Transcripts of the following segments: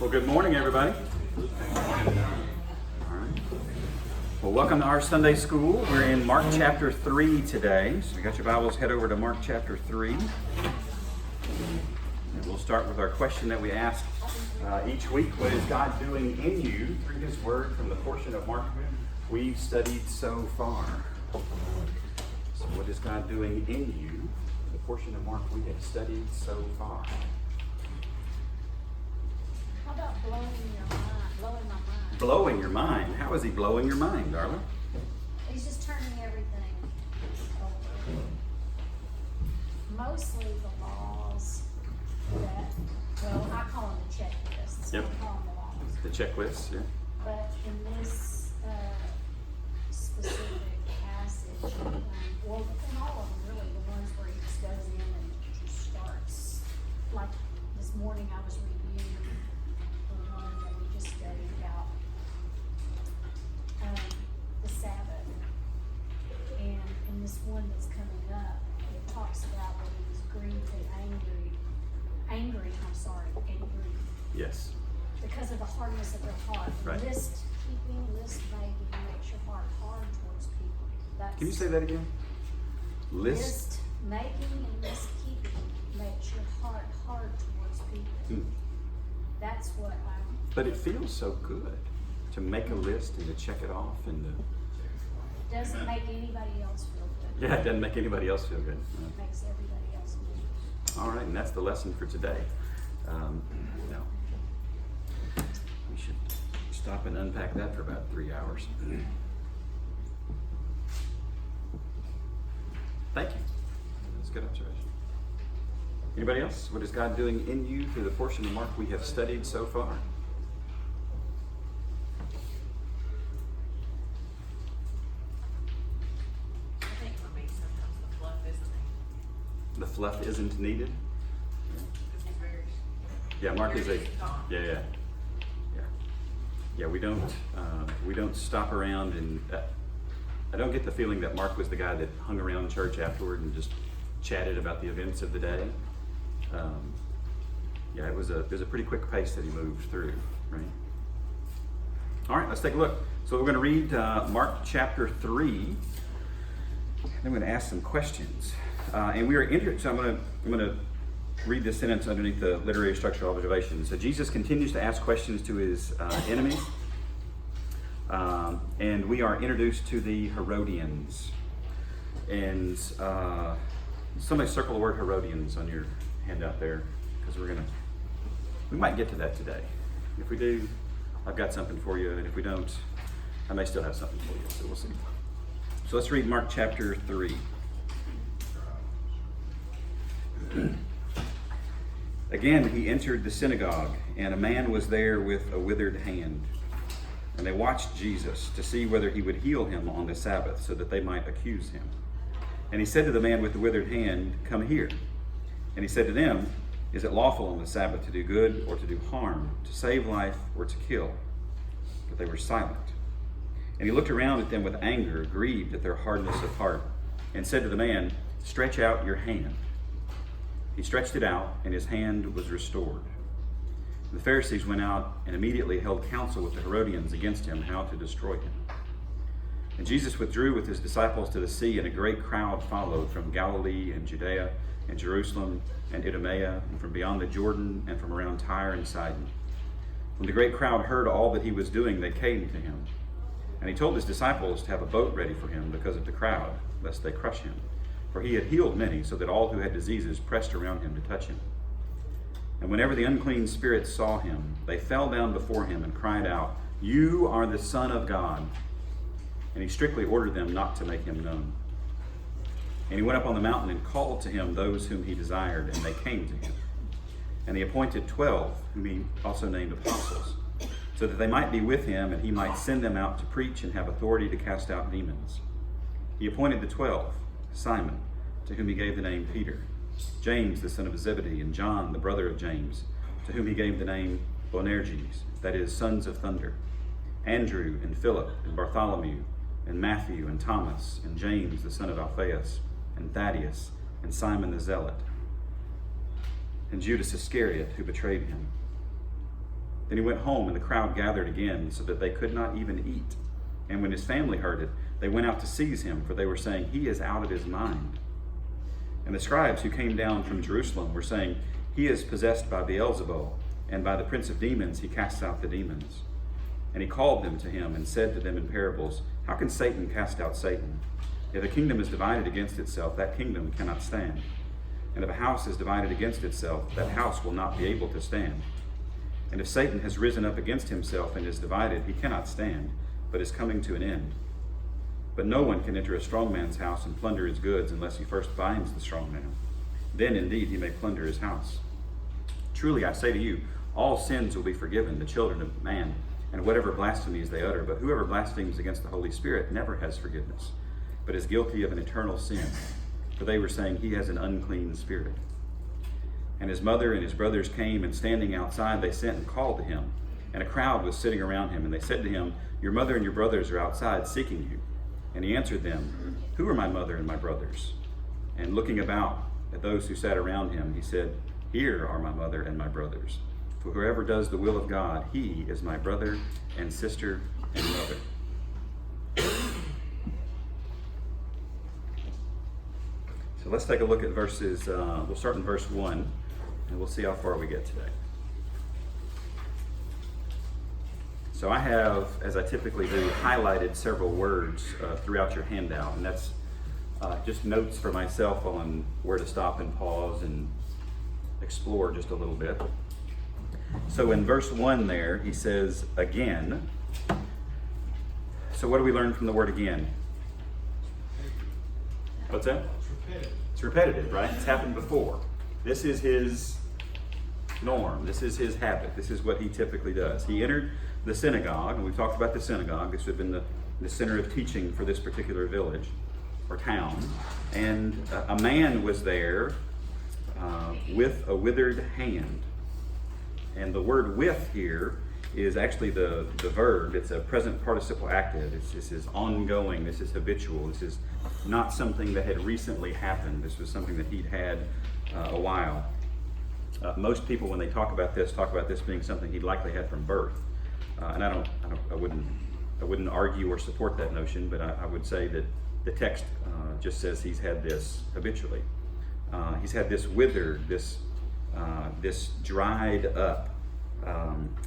Well, good morning, everybody. All right. Well, welcome to our Sunday school. We're in Mark chapter 3 today. So if you got your Bibles, head over to Mark chapter 3. And we'll start with our question that we ask each week. What is God doing in you through His Word from the portion of Mark we've studied so far? So what is God doing in you, the portion of Mark we have studied so far? How about blowing your mind? Blowing my mind. Blowing your mind? How is He blowing your mind, darling? He's just turning everything over. Mostly the laws that, well, I call them the checklists. Yep. I call them the laws. The checklist, yeah. But in this specific passage, well, in all of them really, the ones where he just goes in and just starts, like this morning I was reviewing the one that we just studied about the Sabbath. And in this one that's coming up, it talks about when he was grieved and angry, Yes. because of the hardness of their heart. Right. List keeping, list making makes your heart hard towards people. That's Can you say that again? list making and list keeping makes your heart hard towards people. That's what I'm. But it feels so good to make a list and to check it off and to... Doesn't make anybody else feel good. Yeah, it doesn't make anybody else feel good. It makes everybody else feel good. All right, and that's the lesson for today. We should stop and unpack that for about 3 hours. Thank you. That's a good observation. Anybody else? What is God doing in you through the portion of Mark we have studied so far? I think for me sometimes the fluff isn't needed. The fluff isn't needed? Because he's very. Yeah, Mark is a... very calm. Yeah, we don't stop around and... I don't get the feeling that Mark was the guy that hung around church afterward and just chatted about the events of the day. It was a pretty quick pace that he moved through, right? All right, let's take a look. So we're going to read Mark chapter 3. Then we're going to ask some questions. And we are entered. So I'm going to read this sentence underneath the literary structural observation. So Jesus continues to ask questions to his enemies. And we are introduced to the Herodians. And somebody circle the word Herodians on your handout there, because we might get to that today. If we do, I've got something for you, and if we don't, I may still have something for you, so we'll see. So let's read Mark chapter 3. Again, he entered the synagogue, and a man was there with a withered hand. And they watched Jesus to see whether he would heal him on the Sabbath, so that they might accuse him. And he said to the man with the withered hand, "Come here." And he said to them, "Is it lawful on the Sabbath to do good or to do harm, to save life or to kill?" But they were silent. And he looked around at them with anger, grieved at their hardness of heart, and said to the man, "Stretch out your hand." He stretched it out, and his hand was restored. The Pharisees went out and immediately held counsel with the Herodians against him, how to destroy him. And Jesus withdrew with his disciples to the sea, and a great crowd followed from Galilee and Judea and Jerusalem and Idumea, and from beyond the Jordan and from around Tyre and Sidon. When the great crowd heard all that he was doing, they came to him. And he told his disciples to have a boat ready for him because of the crowd, lest they crush him. For he had healed many, so that all who had diseases pressed around him to touch him. And whenever the unclean spirits saw him, they fell down before him and cried out, "You are the Son of God." And he strictly ordered them not to make him known. And he went up on the mountain and called to him those whom he desired, and they came to him. And he appointed 12, whom he also named apostles, so that they might be with him, and he might send them out to preach and have authority to cast out demons. He appointed the 12, Simon, to whom he gave the name Peter, James the son of Zebedee, and John the brother of James, to whom he gave the name Boanerges, that is, sons of thunder, Andrew and Philip and Bartholomew and Matthew and Thomas and James the son of Alphaeus and Thaddeus and Simon the Zealot and Judas Iscariot, who betrayed him. Then he went home, and the crowd gathered again, so that they could not even eat. And when his family heard it, they went out to seize him, for they were saying, "He is out of his mind." And the scribes who came down from Jerusalem were saying, "He is possessed by Beelzebul, and by the prince of demons he casts out the demons." And he called them to him and said to them in parables, "How can Satan cast out Satan? If a kingdom is divided against itself, that kingdom cannot stand. And if a house is divided against itself, that house will not be able to stand. And if Satan has risen up against himself and is divided, he cannot stand, but is coming to an end. But no one can enter a strong man's house and plunder his goods unless he first binds the strong man. Then indeed he may plunder his house. Truly I say to you, all sins will be forgiven the children of man, and whatever blasphemies they utter. But whoever blasphemes against the Holy Spirit never has forgiveness, but is guilty of an eternal sin. For they were saying, he has an unclean spirit. And his mother and his brothers came, and standing outside they sent and called to him. And a crowd was sitting around him, and they said to him, "Your mother and your brothers are outside seeking you." And he answered them, "Who are my mother and my brothers?" And looking about at those who sat around him, he said, "Here are my mother and my brothers. For whoever does the will of God, he is my brother and sister and mother." So let's take a look at verses, we'll start in verse 1, and we'll see how far we get today. So I have, as I typically do, highlighted several words throughout your handout, and that's just notes for myself on where to stop and pause and explore just a little bit. So in verse 1 there, he says, "again." So what do we learn from the word "again"? What's that? It's repetitive, right? It's happened before. This is his norm. This is his habit. This is what he typically does. He entered the synagogue, and we've talked about the synagogue. This would have been the center of teaching for this particular village or town. And a man was there with a withered hand. And the word "with" here is actually the verb. It's a present participle active. This is ongoing. This is habitual. This is not something that had recently happened. This was something that he'd had a while. Most people, when they talk about this being something he'd likely had from birth. And I wouldn't argue or support that notion, but I would say that the text just says he's had this habitually. He's had this withered, this dried up.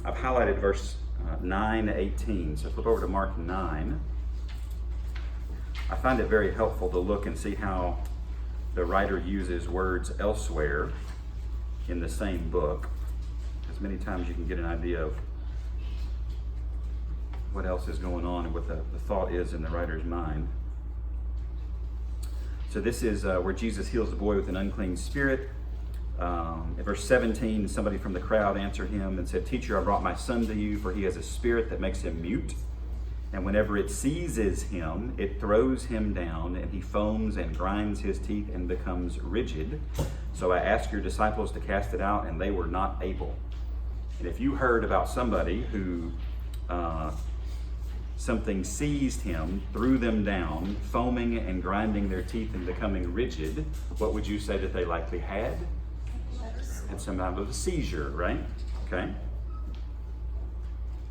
I've highlighted verse 9 to 18, so flip over to Mark 9. I find it very helpful to look and see how the writer uses words elsewhere in the same book. As many times you can get an idea of what else is going on and what the thought is in the writer's mind. So this is where Jesus heals the boy with an unclean spirit. In verse 17, somebody from the crowd answered him and said, "Teacher, I brought my son to you, for he has a spirit that makes him mute. And whenever it seizes him, it throws him down, and he foams and grinds his teeth and becomes rigid. So I asked your disciples to cast it out, and they were not able." And if you heard about somebody who something seized him, threw them down, foaming and grinding their teeth and becoming rigid, what would you say that they likely had? Had some kind of a seizure, right? Okay.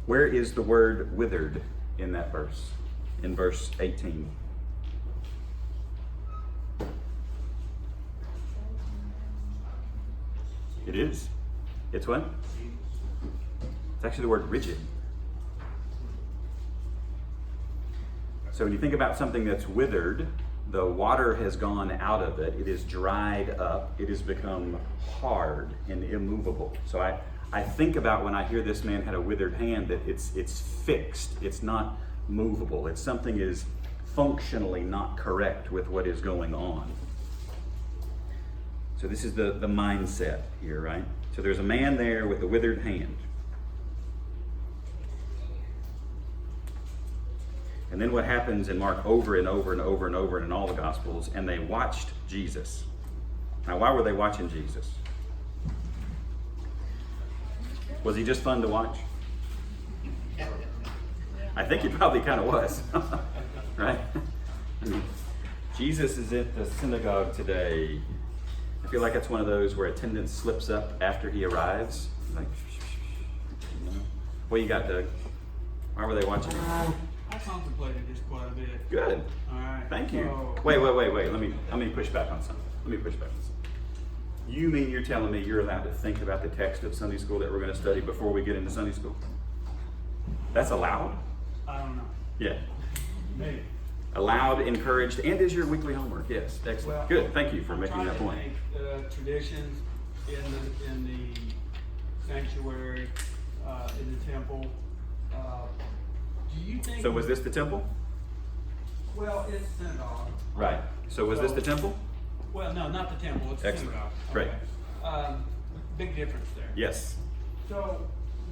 Where is the word "withered" in that verse? In verse 18. It is. It's what? It's actually the word "rigid." So when you think about something that's withered, the water has gone out of it. It is dried up. It has become hard and immovable. So I think about when I hear this man had a withered hand that it's fixed. It's not movable. It's something is functionally not correct with what is going on. So this is the mindset here, right? So there's a man there with a withered hand. And then what happens in Mark over and over and over and over and in all the Gospels, and they watched Jesus. Now, why were they watching Jesus? Was he just fun to watch? I think he probably kind of was, right? I mean, Jesus is at the synagogue today. I feel like it's one of those where attendance slips up after he arrives. Like, you know? What you got, Doug? Why were they watching you? I contemplated this quite a bit. Good. All right. Thank you. So, Wait. Let me push back on something. You mean you're telling me you're allowed to think about the text of Sunday school that we're going to study before we get into Sunday school? That's allowed? I don't know. Yeah. Maybe. Allowed, encouraged, and is your weekly homework. Yes. Excellent. Well, Good. Thank you for I'm making trying that to point. make traditions in the sanctuary, in the temple. Do you think? So was this the temple? Well, it's synagogue. Right. So was this the temple? Well, no, not the temple. It's Excellent. synagogue. Great. Big difference there. Yes. So,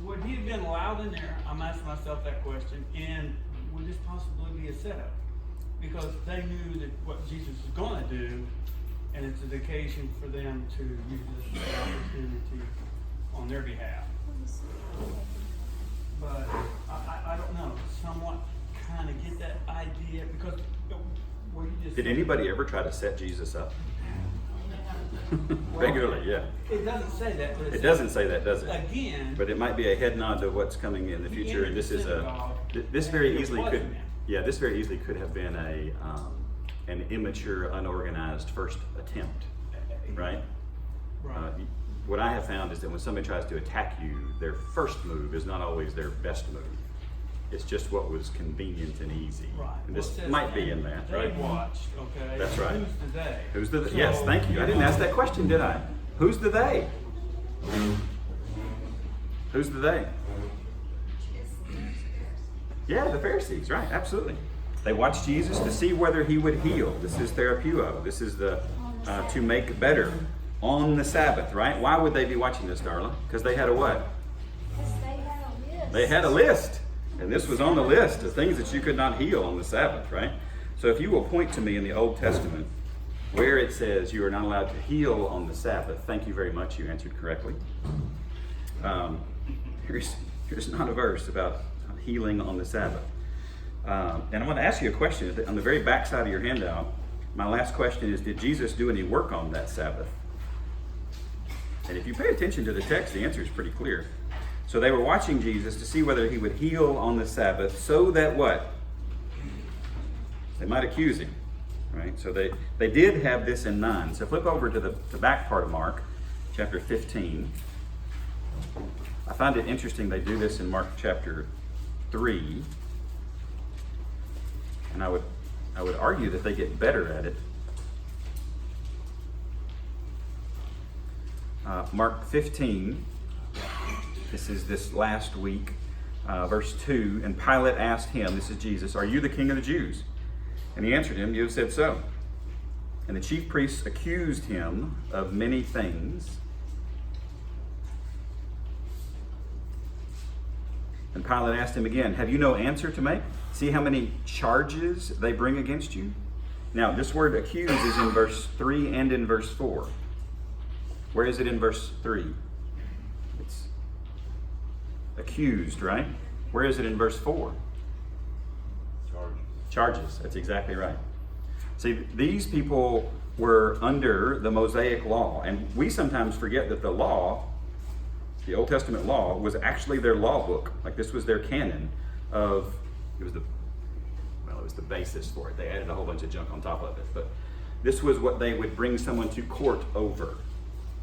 would he have been allowed in there? I'm asking myself that question. And would this possibly be a setup? Because they knew that what Jesus was going to do, and it's an occasion for them to use this as an opportunity on their behalf. But I don't know. Somewhat kind of get that idea because what you just Did said- anybody ever try to set Jesus up? Regularly, yeah. It doesn't say that. But It doesn't say that, does it? Again. But it might be a head nod to what's coming in the future, and this is this very easily could, yeah, this very easily could have been an immature, unorganized first attempt, right? Right. What I have found is that when somebody tries to attack you, their first move is not always their best move. It's just what was convenient and easy. Right. And Well, this it says might be in that, they right? watched, okay? That's right. Who's the they? Who's the So, yes? Thank you. I didn't ask that question, did I? Who's the they? Who's the they? Yeah, the Pharisees, right? Absolutely. They watched Jesus to see whether he would heal. This is therapeuo. This is the to make better on the Sabbath, right? Why would they be watching this, Darla? Because they had a what? Because they had a list. They had a list. And this was on the list of things that you could not heal on the Sabbath, right? So if you will point to me in the Old Testament where it says you are not allowed to heal on the Sabbath, thank you very much, you answered correctly. Here's not a verse about healing on the Sabbath. And I want to ask you a question. On the very back side of your handout, my last question is, did Jesus do any work on that Sabbath? And if you pay attention to the text, the answer is pretty clear. So they were watching Jesus to see whether he would heal on the Sabbath so that what? They might accuse him, right? So they did have this in mind. So flip over to the back part of Mark, chapter 15. I find it interesting they do this in Mark chapter 3. And I would argue that they get better at it. Mark 15. This is this last week, verse 2. And Pilate asked him, this is Jesus, "Are you the king of the Jews?" And he answered him, "You have said so." And the chief priests accused him of many things. And Pilate asked him again, "Have you no answer to make? See how many charges they bring against you?" Now, this word accuse is in verse 3 and in verse 4. Where is it in verse 3? It's accused, right? Where is it in verse 4? Charges. That's exactly right. See, these people were under the Mosaic law, and we sometimes forget that the law, the Old Testament law, was actually their law book. Like this was their canon of, it was the basis for it. They added a whole bunch of junk on top of it, but this was what they would bring someone to court over.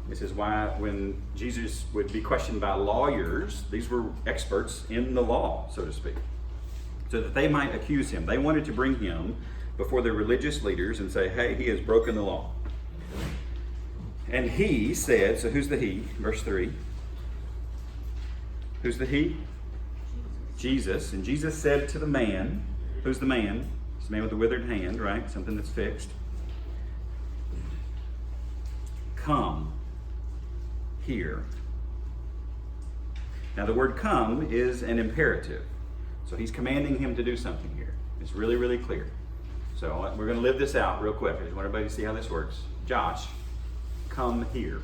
This is why when Jesus would be questioned by lawyers, these were experts in the law, so to speak, so that they might accuse him. They wanted to bring him before the religious leaders and say, hey, he has broken the law. And he said, so who's the he? Verse 3. Who's the he? Jesus. And Jesus said to the man, who's the man? It's the man with the withered hand, right? Something that's fixed. Come here. Now the word come is an imperative. So he's commanding him to do something here. It's really, really clear. So we're going to live this out real quick. I just want everybody to see how this works. Josh, come here.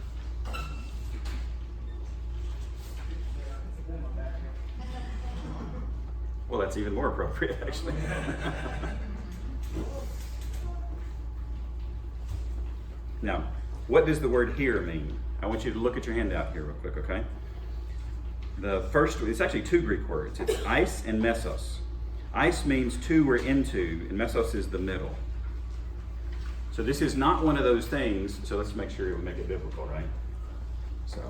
Well, that's even more appropriate, actually. Now, what does the word here mean? I want you to look at your handout here real quick, okay? The first, it's actually two Greek words. It's eis and mesos. Eis means to or into, and mesos is the middle. So this is not one of those things, so let's make sure we make it biblical, right? So,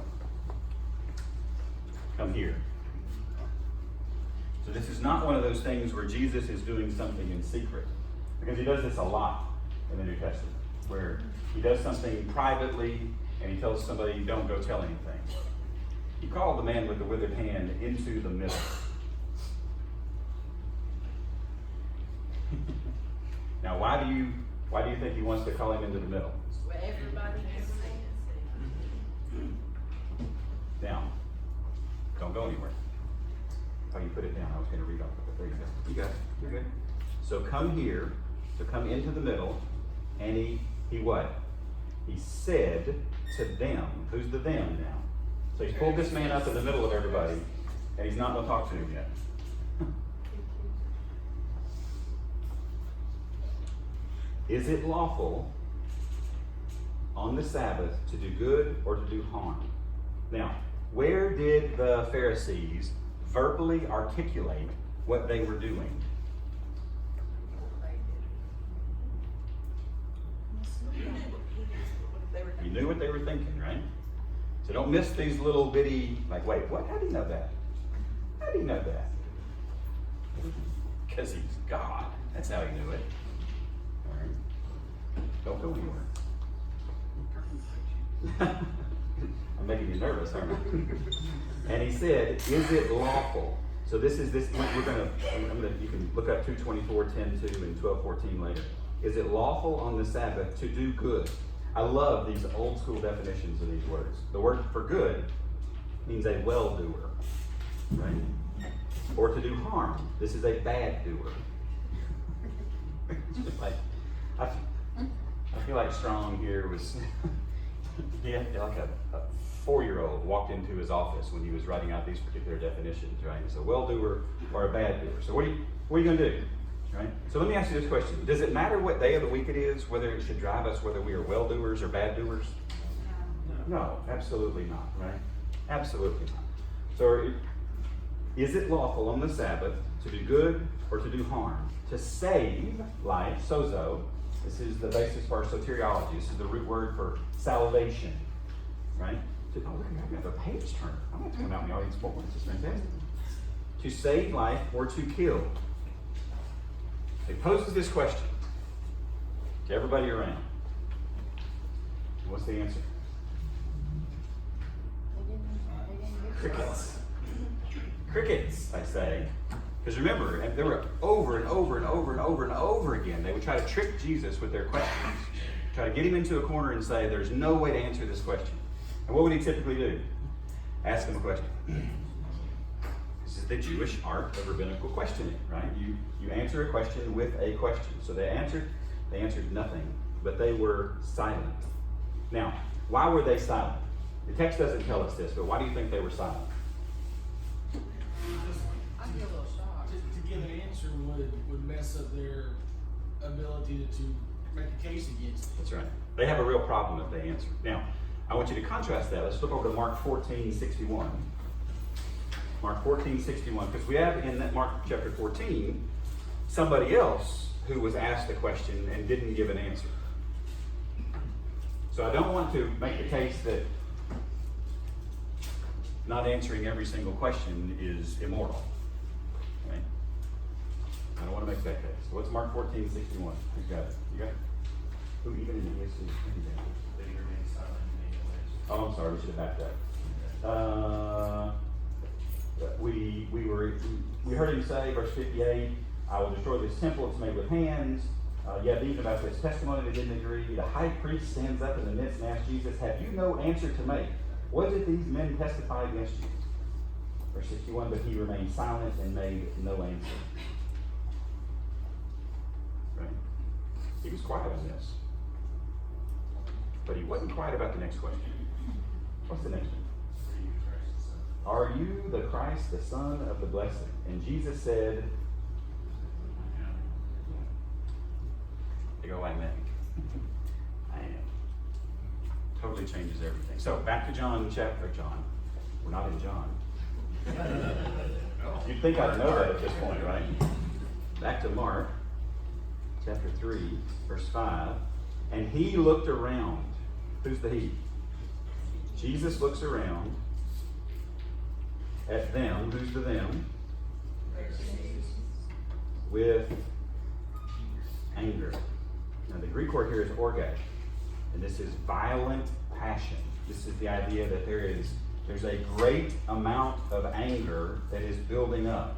come here. So this is not one of those things where Jesus is doing something in secret. Because he does this a lot in the New Testament, where he does something privately and he tells somebody, don't go tell anything. He called the man with the withered hand into the middle. Now, why do you think he wants to call him into the middle? Where everybody can see. Down. Don't go anywhere. Oh, you put it down. I was going to read off of it. There you go. You got it. You're good. So come here. So come into the middle. And he what? He said to them. Who's the them now? So he's pulled this man up in the middle of everybody. And he's not going to talk to him yet. Is it lawful on the Sabbath to do good or to do harm? Now, where did the Pharisees verbally articulate what they were doing? You knew what they were thinking, right? So don't miss these little bitty, like, wait, what? How do you know that? How do you know that? Because he's God. That's how he knew it. All right. Don't go anywhere. I'm making you nervous, aren't I? And he said, is it lawful? So this, you can look up 2:24:10:2 and 12:14 later. Is it lawful on the Sabbath to do good? I love these old school definitions of these words. The word for good means a well-doer, right? Or to do harm. This is a bad doer. Like, I feel like Strong here was, he had like a 4-year-old walked into his office when he was writing out these particular definitions, right? It's a well-doer or a bad doer. So what are you going to do? Right? So let me ask you this question. Does it matter what day of the week it is, whether it should drive us, whether we are well-doers or bad-doers? No, absolutely not, right? Absolutely not. So is it lawful on the Sabbath to do good or to do harm? To save life, sozo, this is the basis for our soteriology. This is the root word for salvation, right? Oh, look, I have a page turner. I'm going to come out in the audience more. This is fantastic. To save life or to kill. It poses this question to everybody around. What's the answer? Crickets. Crickets, I say. Because remember, there were over and over and over and over and over again, they would try to trick Jesus with their questions. Try to get him into a corner and say, there's no way to answer this question. And what would he typically do? Ask him a question. This is the Jewish art of rabbinical questioning, right? You answer a question with a question. So they answered nothing, but they were silent. Now, why were they silent? The text doesn't tell us this, but why do you think they were silent? I'd be a little shocked. To give an answer would mess up their ability to make a case against it. That's right. They have a real problem if they answer. Now, I want you to contrast that. Let's flip over to Mark 14:61. Mark 14:61, because we have in that Mark chapter 14 somebody else who was asked a question and didn't give an answer. So I don't want to make the case that not answering every single question is immoral. Okay? I don't want to make that case. So what's Mark 14:61? Who's got it? You got it? Who even in the ESV? Oh, I'm sorry. We should have backed up. We heard him say, verse 58, I will destroy this temple, it's made with hands. Yet even about this testimony they didn't agree. The high priest stands up in the midst and asks Jesus, have you no answer to make? What did these men testify against you? Verse 61, but he remained silent and made no answer. Right? He was quiet on this. But he wasn't quiet about the next question. What's the next one? Are you the Christ, the Son of the Blessed? And Jesus said, they go, I am. I am. Totally changes everything. So back to John. We're not in John. You'd think I'd know that at this point, right? Back to Mark, chapter 3, verse 5. And he looked around. Who's the he? Jesus looks around at them. Who's the them? With anger. Now the Greek word here is orge. And this is violent passion. This is the idea that there's a great amount of anger that is building up.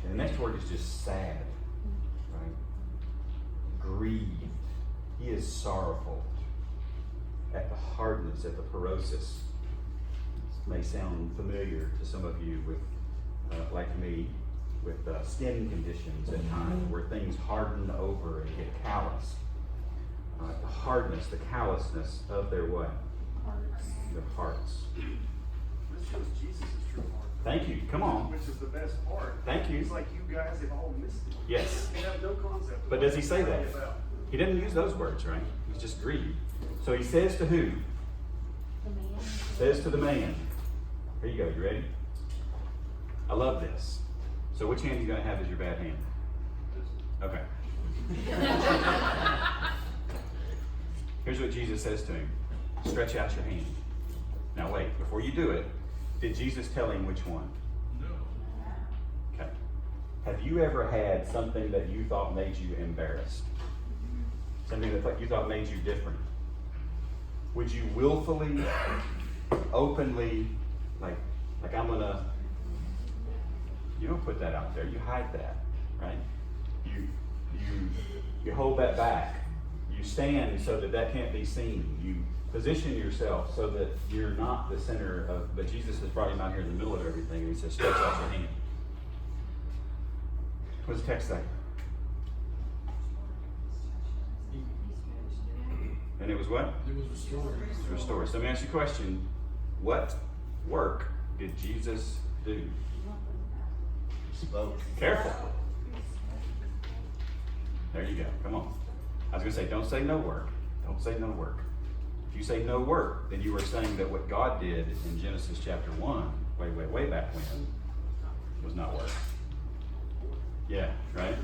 And the next word is just sad, right? Grieved. He is sorrowful at the hardness, at the porosis. This may sound familiar to some of you with, like me, with skin conditions at times where things harden over and get callous. The hardness, the callousness of their what? Their hearts. This shows Jesus' true heart. Thank you. Come on. Which is the best part. Thank you. It's like you guys have all missed it. Yes. You have no concept of But what does he say it's that? really about. He didn't use those words, right? He's just grieved. So he says to who? The man. Says to the man. Here you go. You ready? I love this. So which hand are you going to have as your bad hand? Okay. Here's what Jesus says to him. Stretch out your hand. Now wait, before you do it, did Jesus tell him which one? No. Okay. Have you ever had something that you thought made you embarrassed? Something that you thought made you different? Would you willfully, openly, like I'm gonna, you don't put that out there, you hide that, right? You hold that back. You stand so that that can't be seen. You position yourself so that you're not the center of, but Jesus has brought him out here in the middle of everything, and he says, stretch out your hand. What does the text say? And it was what? It was restored. It was restored. So let me ask you a question. What work did Jesus do? Spoke. Careful. There you go. Come on. I was going to say, don't say no work. Don't say no work. If you say no work, then you are saying that what God did in Genesis chapter 1, way back when, was not work. Yeah, right?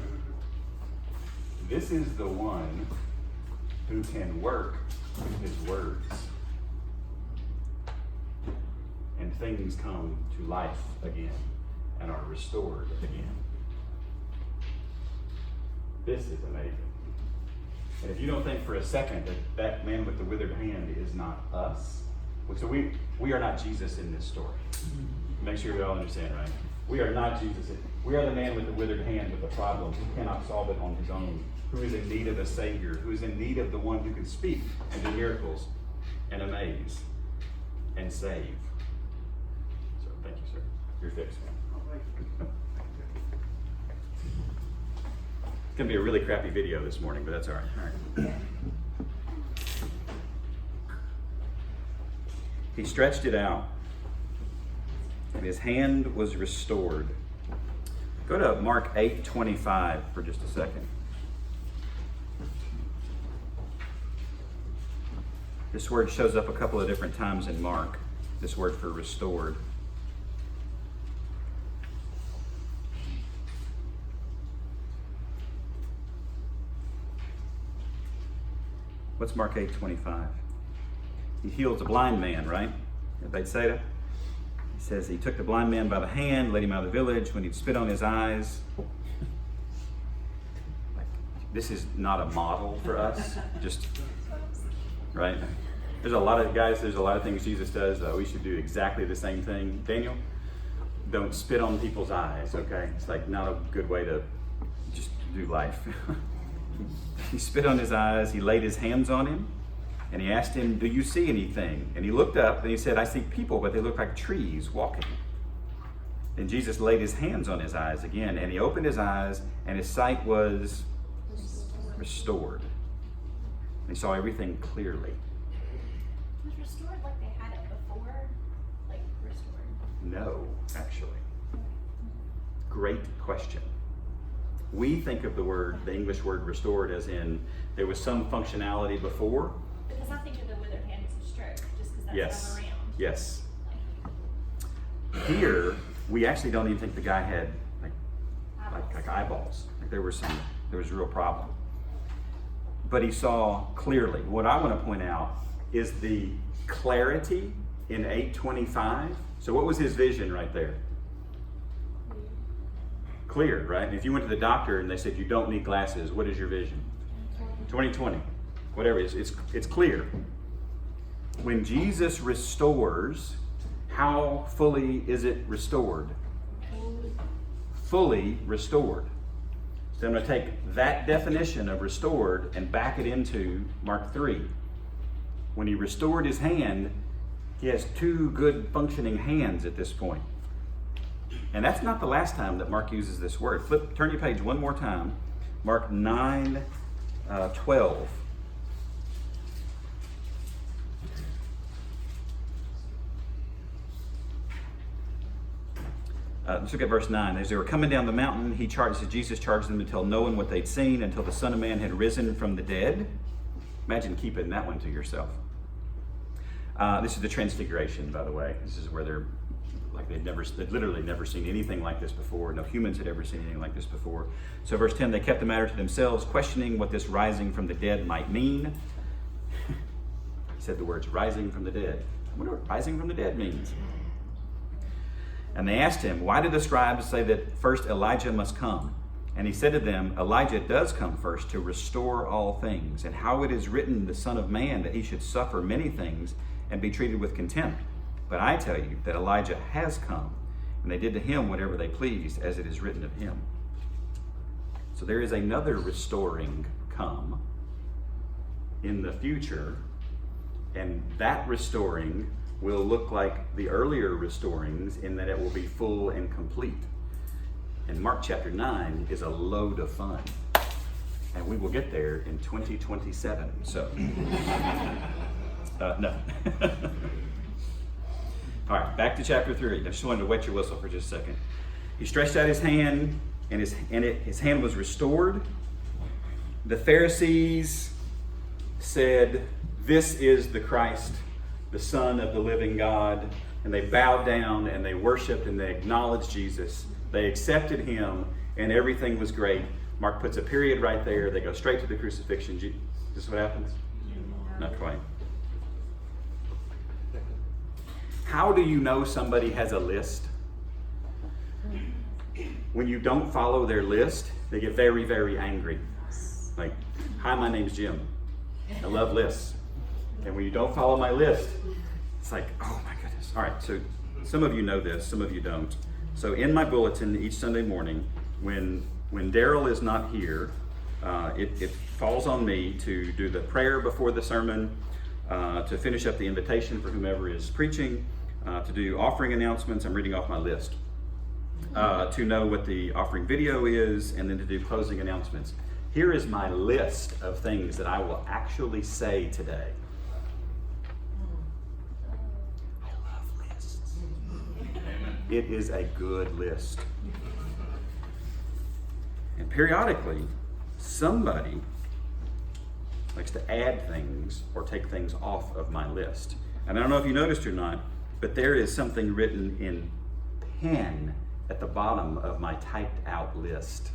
This is the one who can work with his words. And things come to life again and are restored again. This is amazing. And if you don't think for a second that that man with the withered hand is not us, so we are not Jesus in this story. Make sure we all understand, right? We are not Jesus. We are the man with the withered hand with the problem who cannot solve it on his own, who is in need of a Savior, who is in need of the one who can speak and do miracles and amaze and save. So thank you, sir. You're fixed, man. Oh, thank you. It's going to be a really crappy video this morning, but that's all right. All right. He stretched it out, and his hand was restored. Go to Mark 8:25 for just a second. This word shows up a couple of different times in Mark, this word for restored. What's Mark 8:25? He heals a blind man, right? At Bethsaida. He says he took the blind man by the hand, led him out of the village. When he'd spit on his eyes, like, this is not a model for us. Just, right? There's a lot of things Jesus does. We should do exactly the same thing. Daniel, don't spit on people's eyes, okay? It's like not a good way to just do life. He spit on his eyes, he laid his hands on him, and he asked him, do you see anything? And he looked up and he said, I see people, but they look like trees walking. Then Jesus laid his hands on his eyes again, and he opened his eyes, and his sight was restored. And he saw everything clearly. Was restored like they had it before? Like restored? No, actually. Great question. We think of the English word restored as in there was some functionality before. Because I think of the withered hand as a stroke, just because that's Yes. not around. Yes. Like, here, we actually don't even think the guy had like eyeballs. Like there was a real problem. But he saw clearly. What I want to point out is the clarity in 8:25. So what was his vision right there? Clear, right? If you went to the doctor and they said you don't need glasses, what is your vision? 20/20. Whatever it is, it's clear. When Jesus restores, how fully is it restored? Fully restored. So I'm going to take that definition of restored and back it into Mark 3. When he restored his hand, he has two good functioning hands at this point. And that's not the last time that Mark uses this word. Turn your page one more time. Mark 9:12. Let's look at verse 9. As they were coming down the mountain, Jesus charged them to tell no one what they'd seen until the Son of Man had risen from the dead. Imagine keeping that one to yourself. This is the Transfiguration, by the way. This is where they'd literally never seen anything like this before. No humans had ever seen anything like this before. So verse 10, they kept the matter to themselves, questioning what this rising from the dead might mean. He said the words rising from the dead. I wonder what rising from the dead means. And they asked him, why did the scribes say that first Elijah must come? And he said to them, Elijah does come first to restore all things. And how it is written, the Son of Man, that he should suffer many things and be treated with contempt. But I tell you that Elijah has come, and they did to him whatever they pleased, as it is written of him. So there is another restoring come in the future, and that restoring will look like the earlier restorings in that it will be full and complete. And Mark chapter 9 is a load of fun. And we will get there in 2027. So, no. All right, back to chapter 3. I just wanted to wet your whistle for just a second. He stretched out his hand, and his hand was restored. The Pharisees said, "This is the Christ, the Son of the living God." And they bowed down and they worshiped and they acknowledged Jesus. They accepted him and everything was great. Mark puts a period right there. They go straight to the crucifixion. Is this what happens? Not quite. How do you know somebody has a list? When you don't follow their list, they get very, very angry. Like, hi, my name's Jim. I love lists. And when you don't follow my list, it's like, oh my goodness. All right, so some of you know this, some of you don't. So in my bulletin each Sunday morning, when Daryl is not here, it falls on me to do the prayer before the sermon, to finish up the invitation for whomever is preaching, to do offering announcements. I'm reading off my list. To know what the offering video is, and then to do closing announcements. Here is my list of things that I will actually say today. I love lists. It is a good list. And periodically, somebody likes to add things or take things off of my list. And I don't know if you noticed or not, but there is something written in pen at the bottom of my typed out list.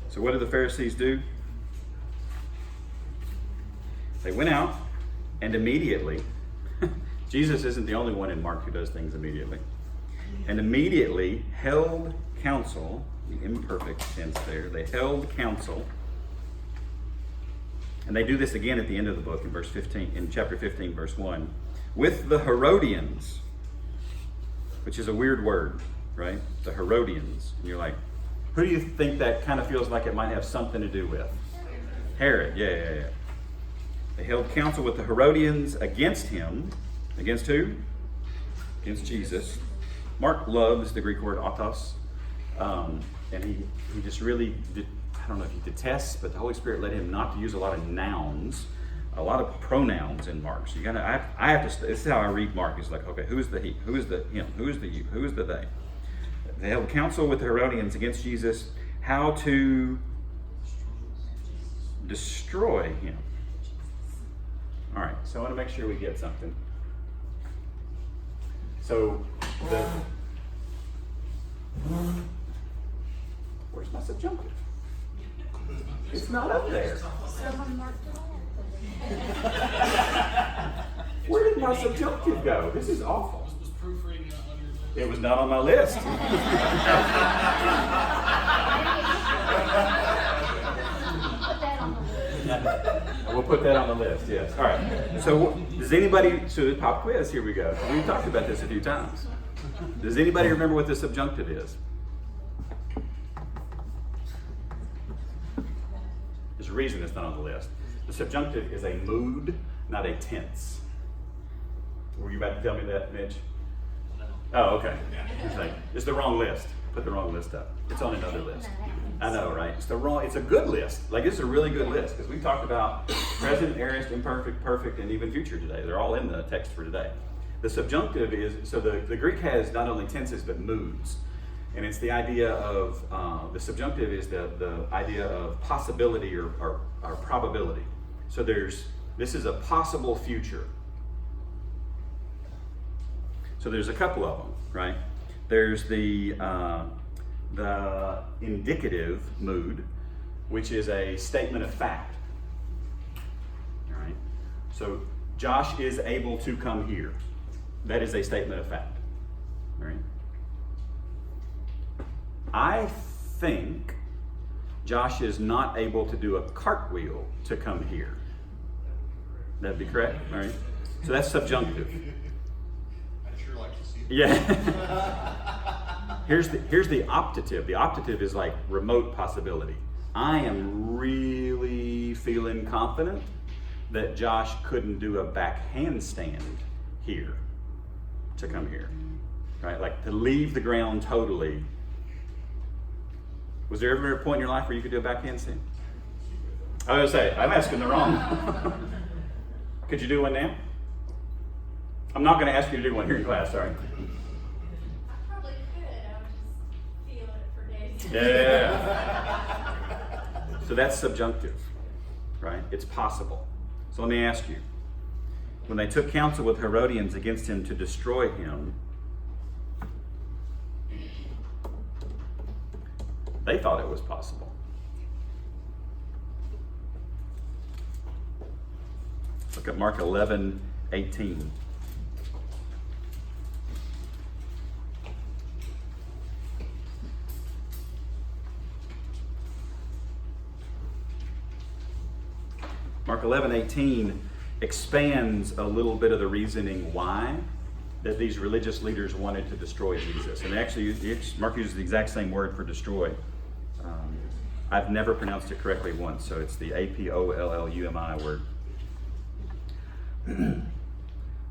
So what did the Pharisees do? They went out and immediately, Jesus isn't the only one in Mark who does things immediately, and immediately held counsel, the imperfect tense there, they held counsel. And they do this again at the end of the book in verse 15, in chapter 15, verse 1, with the Herodians, which is a weird word, right? The Herodians. And you're like, who do you think that kind of feels like it might have something to do with? Herod, yeah. They held counsel with the Herodians against him. Against who? Against Jesus. Mark loves the Greek word autos. And he just really I don't know if he detests, but the Holy Spirit led him not to use a lot of nouns, a lot of pronouns in Mark. So I have to, this is how I read Mark. It's like, okay, who is the he? Who is the him? Who is the you? Who is the they? They held counsel with the Herodians against Jesus, how to destroy him. All right, so I want to make sure we get something. So, where's my subjunctive? It's not up there. Someone marked it off. Where did my subjunctive go? This is awful. Was proofreading not on your list? It was not on my list. Put that on the list. We'll put that on the list, yes. All right. So does anybody, so the pop quiz, here we go. We've talked about this a few times. Does anybody remember what the subjunctive is? There's a reason it's not on the list. The subjunctive is a mood, not a tense. Were you about to tell me that, Mitch? Oh, okay. It's the wrong list. Put the wrong list up. It's on another list. I know, right? It's a good list. Like, it's a really good list because we talked about present, aorist, imperfect, perfect, and even future today. They're all in the text for today. The subjunctive is, so the Greek has not only tenses but moods. And it's the idea of, the subjunctive is the idea of possibility or probability. So this is a possible future. So there's a couple of them, right? There's the indicative mood, which is a statement of fact. All right. So Josh is able to come here. That is a statement of fact. All right. I think Josh is not able to do a cartwheel to come here. That'd be correct, all right? So that's subjunctive. I'd sure like to see that. Yeah. Here's the optative. The optative is like remote possibility. I am really feeling confident that Josh couldn't do a back handstand here to come here, right? Like to leave the ground totally. Was there ever a point in your life where you could do a back handstand? I was gonna say, I'm asking the wrong. Could you do one now? I'm not going to ask you to do one here in class, sorry. I probably could. I would just feel it for days. Yeah. So that's subjunctive, right? It's possible. So let me ask you. When they took counsel with Herodians against him to destroy him, they thought it was possible. Look at Mark 11:18. Mark 11:18 expands a little bit of the reasoning why that these religious leaders wanted to destroy Jesus. And actually, Mark uses the exact same word for destroy. I've never pronounced it correctly once, so it's the APOLLUMI word.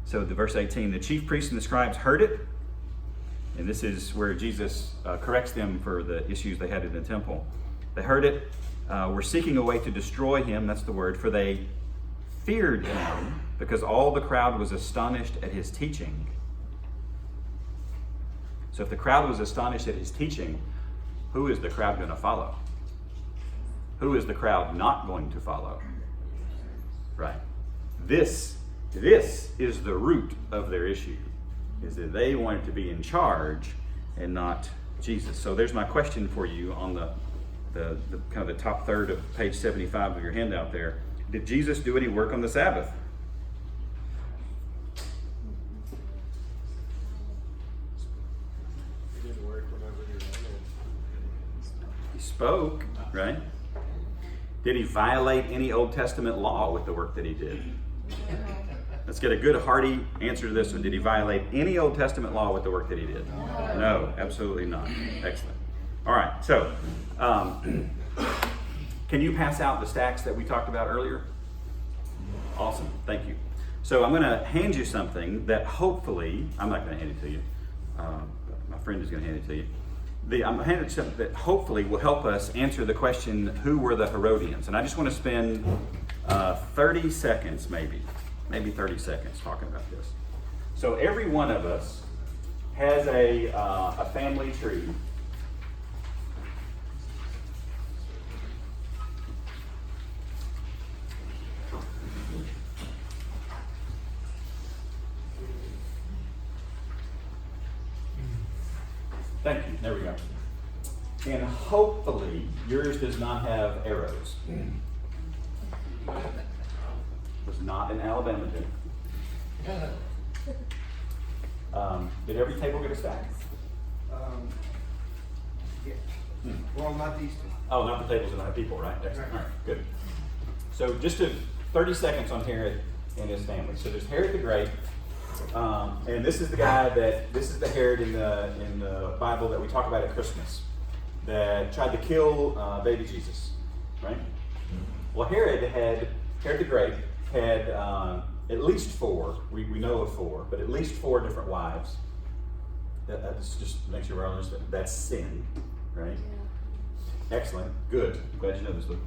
So the verse 18, the chief priests and the scribes heard it, and this is where Jesus corrects them for the issues they had in the temple. They heard it, were seeking a way to destroy him, that's the word, for they feared him because all the crowd was astonished at his teaching. So if the crowd was astonished at his teaching, who is the crowd going to follow? Who is the crowd not going to follow? Right. This is the root of their issue, is that they wanted to be in charge and not Jesus. So there's my question for you on the kind of the top third of page 75 of your handout there. Did Jesus do any work on the Sabbath? He didn't work whenever he wanted. He spoke, right? Did he violate any Old Testament law with the work that he did? Let's get a good hearty answer to this one. Did he violate any Old Testament law with the work that he did? No, absolutely not. Excellent. All right, so can you pass out the stacks that we talked about earlier? Awesome, thank you. So I'm going to hand you something that hopefully, I'm not going to hand it to you. My friend is going to hand it to you. I'm going to hand you something that hopefully will help us answer the question, who were the Herodians? And I just want to spend 30 seconds maybe 30 seconds talking about this. So every one of us has a family tree. Thank you. There we go. And hopefully yours does not have arrows. Was not in Alabama, did it? Did every table get a stack? Yeah. Well, not these two. Oh, not the tables that don't have people, right? Excellent. All right, good. So just 30 seconds on Herod and his family. So there's Herod the Great, and this is the guy this is the Herod in the Bible that we talk about at Christmas, that tried to kill baby Jesus, right? Well, Herod the Great had at least four, we know of four, but at least four different wives. That's just makes sure we're honest. That's sin, right? Excellent, good. I'm glad you know this, Luke.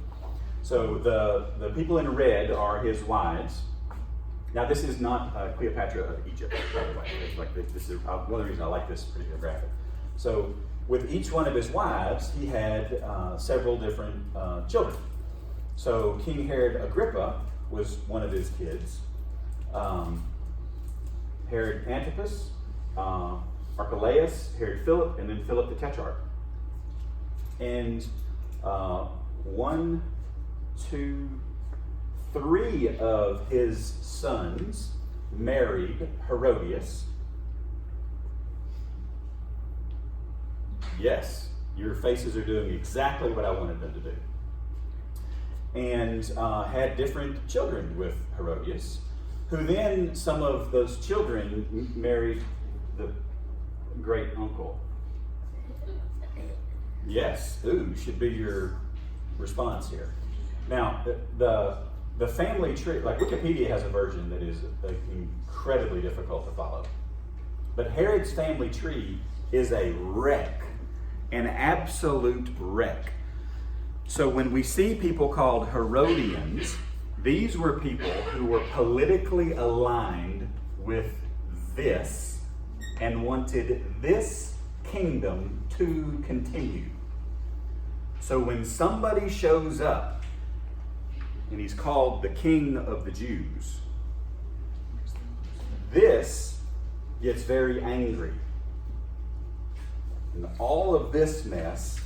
So the people in red are his wives. Now this is not Cleopatra of Egypt, by the way. It's like this is one of the reasons I like this particular graphic. So with each one of his wives, he had several different children. So King Herod Agrippa was one of his kids. Herod Antipas, Archelaus, Herod Philip, and then Philip the Tetrarch. And 1, 2, 3 of his sons married Herodias. Yes, your faces are doing exactly what I wanted them to do. And had different children with Herodias, who then some of those children married the great uncle. Yes, ooh, should be your response here. Now, the family tree, like Wikipedia has a version that is incredibly difficult to follow. But Herod's family tree is a wreck, an absolute wreck. So when we see people called Herodians, these were people who were politically aligned with this and wanted this kingdom to continue. So when somebody shows up and he's called the King of the Jews, this gets very angry. And all of this mess,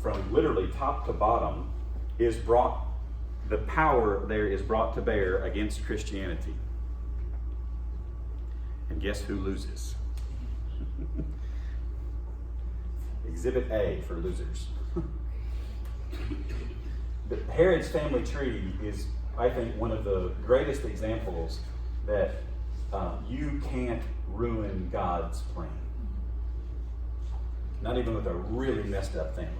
from literally top to bottom, the power there is brought to bear against Christianity. And guess who loses? Exhibit A for losers. But Herod's family tree is, I think, one of the greatest examples that you can't ruin God's plan. Not even with a really messed up family.